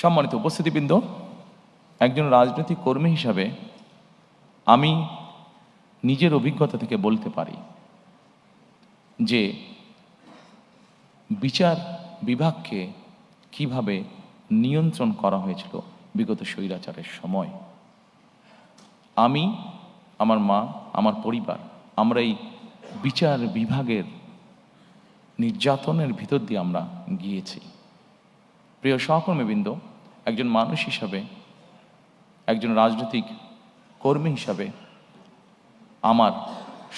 সম্মানিত উপস্থিতিবৃন্দ, একজন রাজনৈতিক কর্মী হিসাবে আমি নিজের অভিজ্ঞতা থেকে বলতে পারি যে বিচার বিভাগকে কিভাবে নিয়ন্ত্রণ করা হয়েছিল বিগত স্বৈরাচারের সময়। আমি, আমার মা, আমার পরিবার, আমরা এই বিচার বিভাগের নির্যাতনের ভিতর দিয়ে আমরা গিয়েছি। প্রিয় সহকর্মীবৃন্দ, একজন মানুষ হিসাবে, একজন রাজনৈতিক কর্মী হিসাবে আমার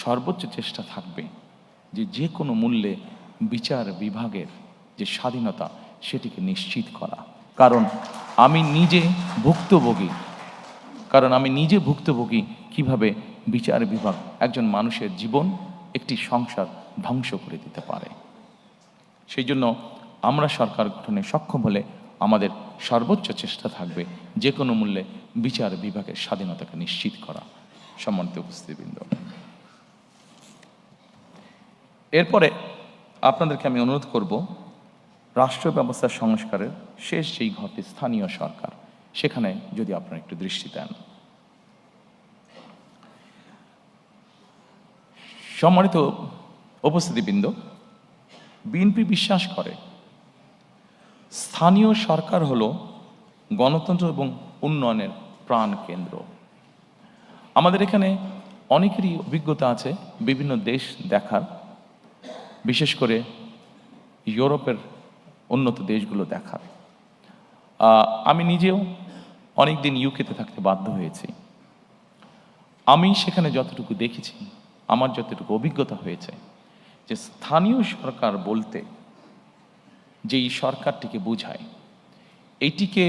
সর্বোচ্চ চেষ্টা থাকবে যে কোনো মূল্যে বিচার বিভাগের যে স্বাধীনতা সেটিকে নিশ্চিত করা। কারণ আমি নিজে ভুক্তভোগী কিভাবে বিচার বিভাগ একজন মানুষের জীবন, একটি সংসার ধ্বংস করে দিতে পারে। সেই জন্য আমরা সরকার গঠনে সক্ষম হলে আমাদের সর্বোচ্চ চেষ্টা থাকবে যে কোনো মূল্যে বিচার বিভাগের স্বাধীনতাকে নিশ্চিত করা। সম্মানিত উপস্থিতিবৃন্দ, এরপরে আপনাদেরকে আমি অনুরোধ করব, রাষ্ট্র ব্যবস্থার সংস্কারের শেষ যেই ঘরটি স্থানীয় সরকার, সেখানে যদি আপনারা একটু দৃষ্টি দেন। সম্মানিত উপস্থিতিবৃন্দ, বিএনপি বিশ্বাস করে স্থানীয় সরকার হলো গণতন্ত্র এবং উন্নয়নের প্রাণ কেন্দ্র। আমাদের এখানে অনেকেরই অভিজ্ঞতা আছে বিভিন্ন দেশ দেখার, বিশেষ করে ইউরোপের উন্নত দেশগুলো দেখার। আমি নিজেও অনেক দিন ইউকেতে থাকতে বাধ্য হয়েছি। আমি সেখানে যতটুকু দেখেছি, আমার যতটুকু অভিজ্ঞতা হয়েছে, যে স্থানীয় সরকার বলতে যেই সরকারটিকে বোঝায়, এটিকে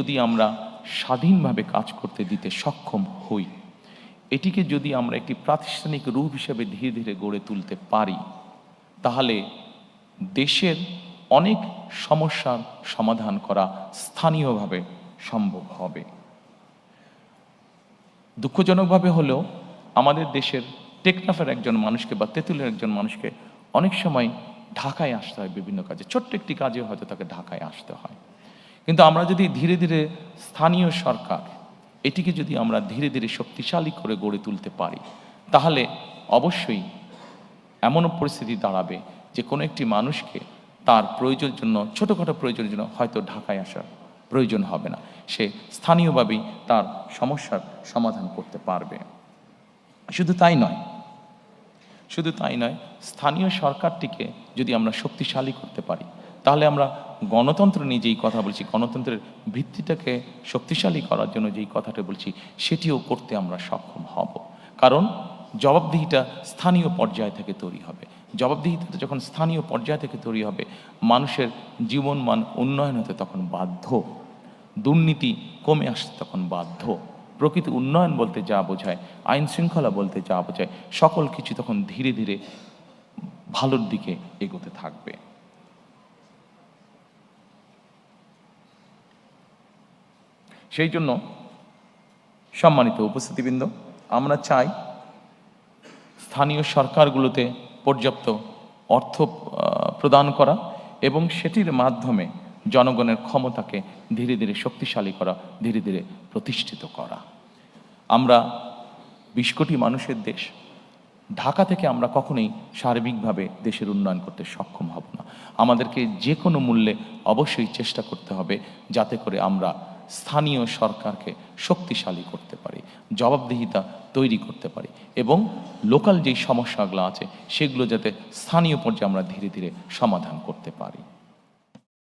যদি আমরা স্বাধীনভাবে কাজ করতে দিতে সক্ষম হই, এটিকে যদি আমরা একটি প্রাতিষ্ঠানিক রূপ হিসেবে ধীরে ধীরে গড়ে তুলতে পারি, তাহলে দেশের অনেক সমস্যার সমাধান করা স্থানীয়ভাবে সম্ভব হবে। দুঃখজনকভাবে হলেও আমাদের দেশের টেকনাফের একজন মানুষকে বা তেঁতুলের একজন মানুষকে অনেক সময় ঢাকায় আসতে হয় বিভিন্ন কাজে, ছোট্ট একটি কাজে হয়তো তাকে ঢাকায় আসতে হয়। কিন্তু আমরা যদি ধীরে ধীরে স্থানীয় সরকার এটিকে যদি আমরা ধীরে ধীরে শক্তিশালী করে গড়ে তুলতে পারি, তাহলে অবশ্যই এমনও পরিস্থিতি দাঁড়াবে যে কোনো একটি মানুষকে তার প্রয়োজনের জন্য, ছোটোখাটো প্রয়োজনের জন্য হয়তো ঢাকায় আসার প্রয়োজন হবে না, সে স্থানীয়ভাবেই তার সমস্যার সমাধান করতে পারবে। শুধু তাই নয়, স্থানীয় সরকারটিকে যদি আমরা শক্তিশালী করতে পারি, তাহলে আমরা গণতন্ত্র নিয়ে যেই কথা বলছি, গণতন্ত্রের ভিত্তিটাকে শক্তিশালী করার জন্য যেই কথাটা বলছি, সেটিও করতে আমরা সক্ষম হব। কারণ জবাবদিহিটা স্থানীয় পর্যায় থেকে তৈরি হবে। জবাবদিহিতা যখন স্থানীয় পর্যায় থেকে তৈরি হবে, মানুষের জীবনমান উন্নয়ন হতে তখন বাধ্য, দুর্নীতি কমে আসতে তখন বাধ্য, প্রকৃত উন্নয়ন বলতে যা বোঝায়, আইন শৃঙ্খলা বলতে যা বোঝায়, সকল কিছু তখন ধীরে ধীরে ভালোর দিকে এগোতে থাকবে। সেই জন্য সম্মানিত উপস্থিতিবৃন্দ, আমরা চাই স্থানীয় সরকারগুলোতে পর্যাপ্ত অর্থ প্রদান করা এবং সেটির মাধ্যমে জনগণের ক্ষমতাকে ধীরে ধীরে শক্তিশালী করা, ধীরে ধীরে প্রতিষ্ঠিত করা। আমরা 20 কোটি মানুষের দেশ, ঢাকা থেকে আমরা কখনোই সার্বিকভাবে দেশের উন্নয়ন করতে সক্ষম হব না। আমাদেরকে যে কোনো মূল্যে অবশ্যই চেষ্টা করতে হবে যাতে করে আমরা স্থানীয় সরকারকে শক্তিশালী করতে পারি, জবাবদিহিতা তৈরি করতে পারি এবং লোকাল যেই সমস্যাগুলো আছে সেগুলো যাতে স্থানীয় পর্যায়ে আমরা ধীরে ধীরে সমাধান করতে পারি।